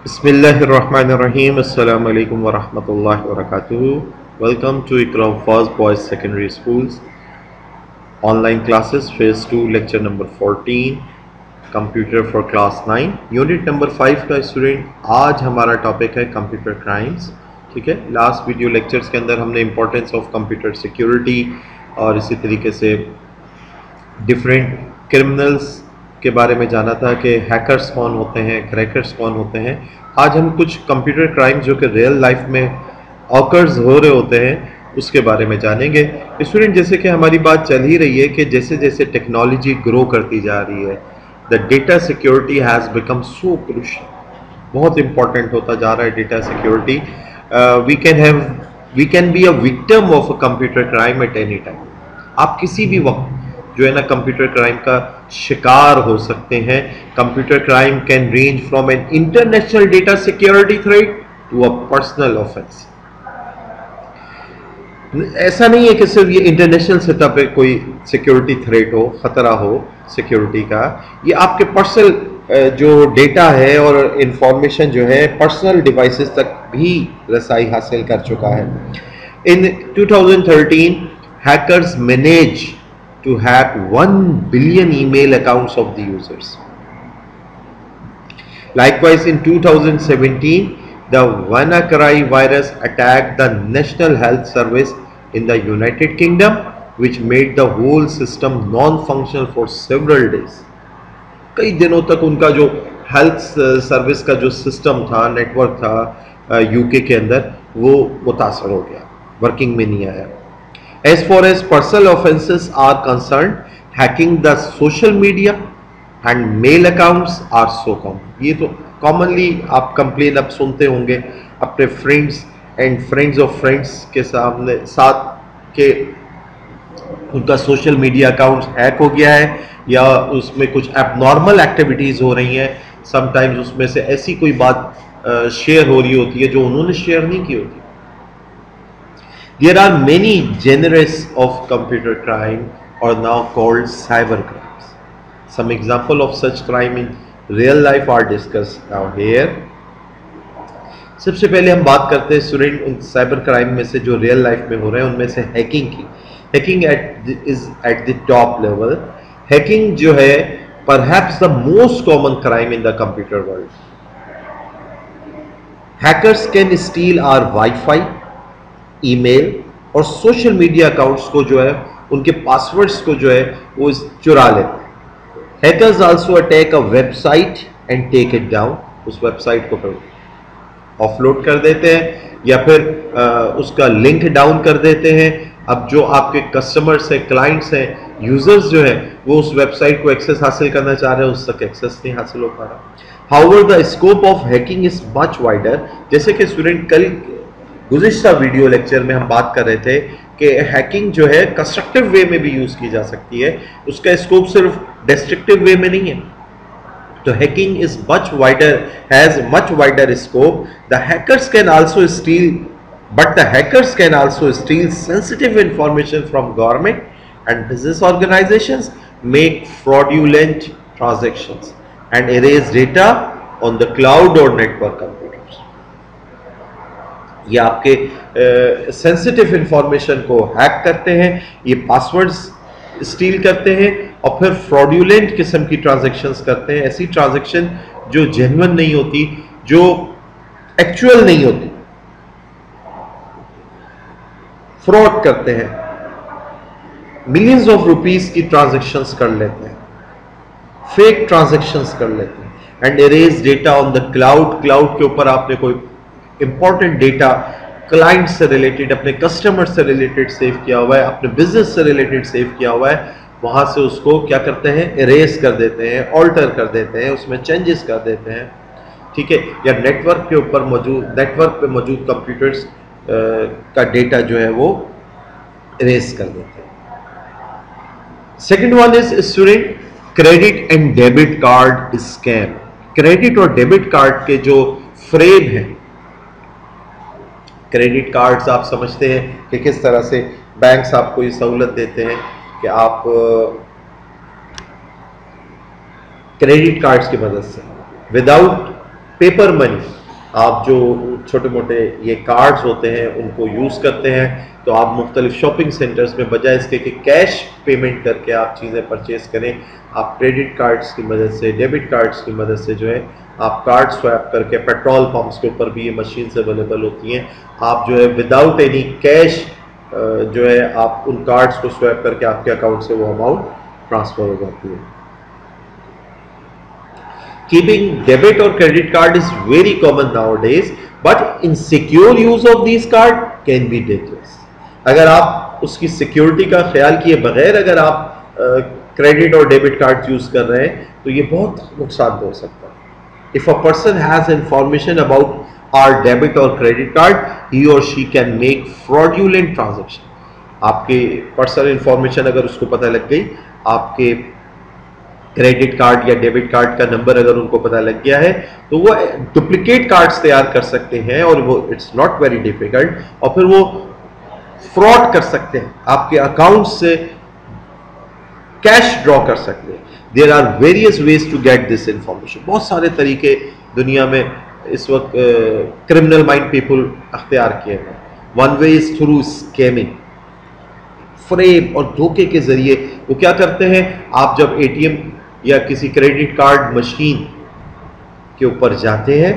Bismillahirrahmanirrahim. Assalamu alaikum wa rahmatullahi wa barakatuh. Welcome to Ikra First Boys Secondary Schools online classes phase 2 lecture number 14 computer for class 9 unit number 5 का student. आज हमारा topic है computer crimes. ठीक है, last video lectures के अंदर हमने importance of computer security और इसी तरीके से डिफरेंट क्रिमिनल्स के बारे में जाना था कि हैकर्स कौन होते हैं, क्रैकर्स कौन होते हैं। आज हम कुछ कंप्यूटर क्राइम्स जो कि रियल लाइफ में ऑकर्स हो रहे होते हैं उसके बारे में जानेंगे। स्टूडेंट, जैसे कि हमारी बात चल ही रही है कि जैसे जैसे टेक्नोलॉजी ग्रो करती जा रही है, the data security has become so crucial, बहुत इंपॉर्टेंट होता जा रहा है data security. We can be a victim of a computer crime at any time. आप किसी भी वक्त जो है ना कंप्यूटर क्राइम का शिकार हो सकते हैं। Computer crime can range from an international data security threat to a personal offence. ऐसा नहीं है कि सिर्फ ये इंटरनेशनल सतह पे कोई सिक्योरिटी थ्रेट हो, खतरा हो सिक्योरिटी का। ये आपके पर्सनल जो डेटा है और इंफॉर्मेशन जो है पर्सनल डिवाइसेस तक भी रसाई हासिल कर चुका है। इन 2013 hackers manage to hack 1 billion email accounts of the users. Likewise, in 2017, the WannaCry virus attacked the National Health Service in the United Kingdom, which made the whole system non-functional for several days. कई दिनों तक उनका जो health service का जो system था, network था UK के अंदर, वो मुतासर हो गया, वर्किंग में नहीं आया। As far as personal offenses are concerned, hacking the social media and mail accounts are so common. ये तो commonly आप कंप्लेन अब सुनते होंगे अपने friends and friends of friends के साथ के उनका सोशल मीडिया अकाउंट हैक हो गया है या उसमें कुछ एबनॉर्मल एक्टिविटीज़ हो रही हैं। समटाइम्स उसमें से ऐसी कोई बात शेयर हो रही होती है जो उन्होंने शेयर नहीं की होती। There are many genres of computer crime are now called cyber crimes. Some example of such crime in real life are discussed now here. सबसे पहले हम बात करते हैं स्टूडेंट उन साइबर क्राइम में से जो रियल लाइफ में हो रहे हैं उनमें से हैकिंग की। Hacking is at the top level. Hacking जो है perhaps the most common crime in the computer world. Hackers can steal our wifi, email और सोशल मीडिया अकाउंट्स को जो है उनके पासवर्ड्स को जो है वो चुरा लेते हैं। Hackers also attack a website and take it down. उस वेबसाइट को फिर ऑफलोड कर देते हैं या फिर उसका लिंक डाउन कर देते हैं। अब जो आपके कस्टमर्स हैं, क्लाइंट्स हैं, यूजर्स जो है वो उस वेबसाइट को एक्सेस हासिल करना चाह रहे हैं, उस तक एक्सेस नहीं हासिल हो पा रहा। However the scope of hacking is much wider. जैसे कि स्टूडेंट कल गुज़िश्ता वीडियो लेक्चर में हम बात कर रहे थे कि हैकिंग जो है कंस्ट्रक्टिव वे में भी यूज़ की जा सकती है, उसका स्कोप सिर्फ डिस्ट्रक्टिव वे में नहीं है। तो hacking is much wider, has much wider scope. The hackers can also steel, but the hackers can also steel sensitive information from government and business organisations, make fraudulent transactions and erase data on the cloud और network computers. ये आपके sensitive information को hack करते हैं, ये passwords steel करते हैं और फिर फ्रॉडुलेंट किस्म की ट्रांजैक्शंस करते हैं। ऐसी ट्रांजैक्शन जो जेन्युइन नहीं होती, जो एक्चुअल नहीं होती, फ्रॉड करते हैं। मिलियंस ऑफ रुपीस की ट्रांजैक्शंस कर लेते हैं, फेक ट्रांजैक्शंस कर लेते हैं and erase data on the cloud. Cloud के ऊपर आपने कोई इंपॉर्टेंट डेटा क्लाइंट से रिलेटेड, अपने कस्टमर से रिलेटेड सेव किया हुआ है, अपने बिजनेस से रिलेटेड सेव किया हुआ है, वहां से उसको क्या करते हैं, इरेज कर देते हैं, ऑल्टर कर देते हैं, उसमें चेंजेस कर देते हैं। ठीक है, या नेटवर्क के ऊपर मौजूद, नेटवर्क पे मौजूद कंप्यूटर्स का डेटा जो है वो इरेज कर देते हैं। Second one is student credit and debit card scam. Credit और डेबिट कार्ड के जो फ्रेम है, क्रेडिट कार्ड्स आप समझते हैं कि किस तरह से बैंक्स आपको ये सहूलत देते हैं कि आप क्रेडिट कार्ड्स की मदद से विदाउट पेपर मनी, आप जो छोटे मोटे ये कार्ड्स होते हैं उनको यूज़ करते हैं, तो आप मुख्तलिफ शॉपिंग सेंटर्स में बजाय इसके कि कैश पेमेंट करके आप चीज़ें परचेज करें, आप क्रेडिट कार्ड्स की मदद से, डेबिट कार्ड्स की मदद से जो है आप कार्ड स्वैप करके, पेट्रोल पंप्स के ऊपर भी ये मशीन्स अवेलेबल होती हैं, आप जो है विदाउट एनी कैश जो है आप उन कार्ड्स को स्वैप करके आपके अकाउंट से वो अमाउंट ट्रांसफर हो जाती है। Keeping debit or credit card is very common nowadays, but insecure use of these card can be dangerous. अगर आप उसकी सिक्योरिटी का ख्याल किए बगैर अगर आप क्रेडिट और डेबिट कार्ड यूज कर रहे हैं तो ये बहुत नुकसान हो सकता है। If a person has information about our debit or credit card, he or she can make fraudulent transaction. आपके पर्सनल इंफॉर्मेशन अगर उसको पता लग गई, आपके क्रेडिट कार्ड या डेबिट कार्ड का नंबर अगर उनको पता लग गया है, तो वो डुप्लीकेट कार्ड्स तैयार कर सकते हैं और वो इट्स नॉट वेरी डिफिकल्ट, और फिर वो फ्रॉड कर सकते हैं, आपके अकाउंट से कैश ड्रॉ कर सकते हैं। There are various ways to get this information. बहुत सारे तरीके दुनिया में इस वक्त क्रिमिनल माइंड पीपल अख्तियार किए हैं। One way is through scamming, फ्रेब और धोखे के जरिए वो क्या करते हैं, आप जब एटीएम या किसी क्रेडिट कार्ड मशीन के ऊपर जाते हैं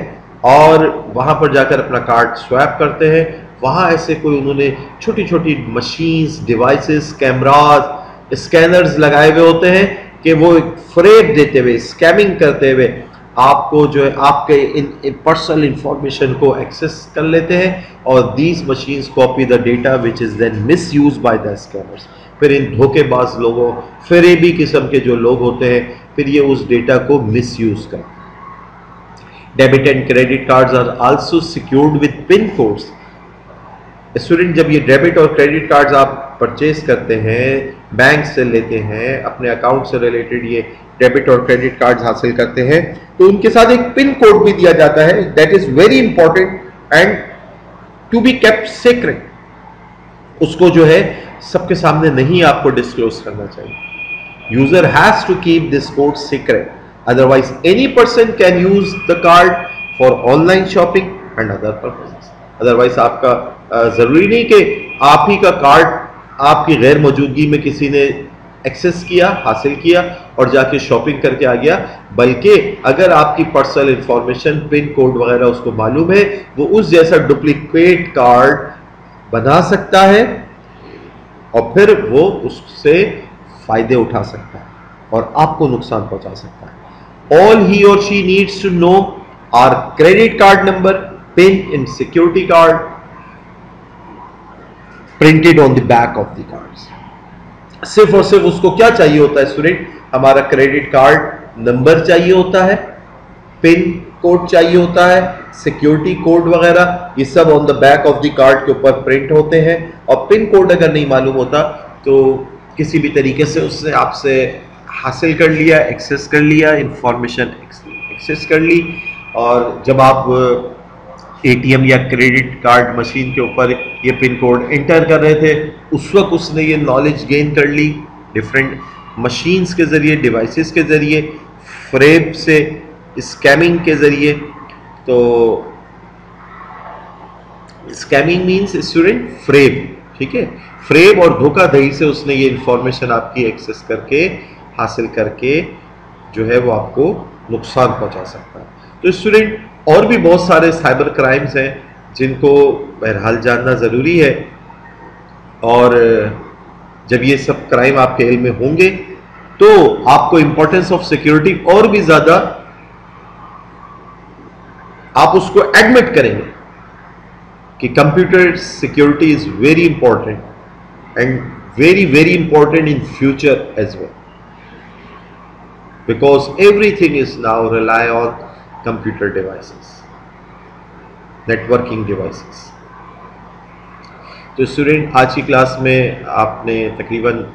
और वहां पर जाकर अपना कार्ड स्वैप करते हैं, वहां ऐसे कोई उन्होंने छोटी छोटी मशीन्स, डिवाइसेस, कैमराज, स्कैनर्स लगाए हुए होते हैं कि वो फ्रेब देते हुए, स्कैमिंग करते हुए आपको जो है आपके इन पर्सनल इंफॉर्मेशन को एक्सेस कर लेते हैं, और these machines copy the data which is then misuse by the scammers. फिर इन धोखेबाज लोगों, फरेबी किस्म के जो लोग होते हैं, फिर ये उस डेटा को मिस यूज करते हैं। Debit and credit cards are also secured with pin codes. Student, जब ये डेबिट और क्रेडिट कार्ड्स आप परचेज करते हैं, बैंक से लेते हैं, अपने अकाउंट से रिलेटेड ये डेबिट और क्रेडिट कार्ड्स हासिल करते हैं, तो उनके साथ एक पिन कोड भी दिया जाता है, that is very important and to be kept secret. उसको जो है सबके सामने नहीं आपको डिस्क्लोज करना चाहिए। User has to keep this code secret, otherwise any person can use the card for online shopping and other purposes. Otherwise आपका जरूरी नहीं कि आप ही का कार्ड आपकी गैर मौजूदगी में किसी ने एक्सेस किया, हासिल किया और जाके शॉपिंग करके आ गया, बल्कि अगर आपकी पर्सनल इंफॉर्मेशन, पिन कोड वगैरह उसको मालूम है, वो उस जैसा डुप्लीकेट कार्ड बना सकता है और फिर वो उससे फायदे उठा सकता है और आपको नुकसान पहुंचा सकता है। All he or she needs to know our credit card number, pin in security card printed on the back of the card. सिर्फ और सिर्फ उसको क्या चाहिए होता है स्टूडेंट, हमारा क्रेडिट कार्ड नंबर चाहिए होता है, पिन कोड चाहिए होता है, सिक्योरिटी कोड वगैरह, ये सब on the back of the card के ऊपर प्रिंट होते हैं। और पिन कोड अगर नहीं मालूम होता तो किसी भी तरीके से उसने आपसे हासिल कर लिया, एक्सेस कर लिया, इंफॉर्मेशन एक्सेस कर ली, और जब आप एटीएम या क्रेडिट कार्ड मशीन के ऊपर ये पिन कोड एंटर कर रहे थे, उस वक्त उसने ये नॉलेज गेन कर ली डिफरेंट मशीन्स के ज़रिए, डिवाइसेस के ज़रिए, फ्रेब से, स्कैमिंग के ज़रिए। तो स्कैमिंग मीन्स स्टूडेंट फ्रेब, ठीक है, फ्रेब और धोखाधड़ी से उसने ये इंफॉर्मेशन आपकी एक्सेस करके, हासिल करके जो है वो आपको नुकसान पहुंचा सकता है। तो स्टूडेंट, और भी बहुत सारे साइबर क्राइम्स हैं जिनको बहरहाल जानना ज़रूरी है, और जब ये सब क्राइम आपके इल्म में होंगे तो आपको इंपॉर्टेंस ऑफ सिक्योरिटी और भी ज़्यादा आप उसको एडमिट करेंगे कि computer security is very important and very very important in future as well, because everything is now rely on computer devices, networking devices. तो स्टूडेंट, आज की क्लास में आपने तकरीबन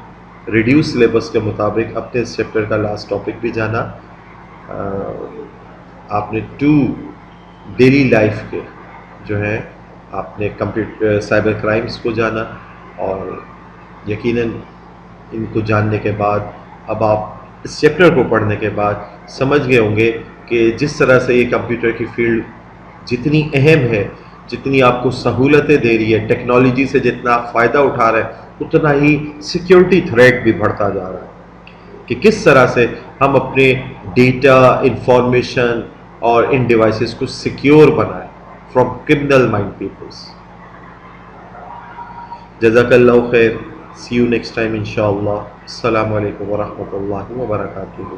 रिड्यूस सिलेबस के मुताबिक अपने इस चैप्टर का लास्ट टॉपिक भी जाना। आपने 2 डेली लाइफ के जो है आपने कंप्यूटर साइबर क्राइम्स को जाना, और यकीनन इनको जानने के बाद अब आप इस चैप्टर को पढ़ने के बाद समझ गए होंगे कि जिस तरह से ये कंप्यूटर की फील्ड जितनी अहम है, जितनी आपको सहूलतें दे रही है, टेक्नोलॉजी से जितना आप फ़ायदा उठा रहे हैं, उतना ही सिक्योरिटी थ्रेट भी बढ़ता जा रहा है कि किस तरह से हम अपने डेटा, इंफॉर्मेशन और इन डिवाइसेस को सिक्योर बनाएं फ्रॉम क्रिमिनल माइंड पीपल्स। जज़ाकल्लाहु खैर। सी यू नेक्स्ट टाइम इंशाअल्लाह। अस्सलामु अलैकुम व रहमतुल्लाहि व बरकातुहू।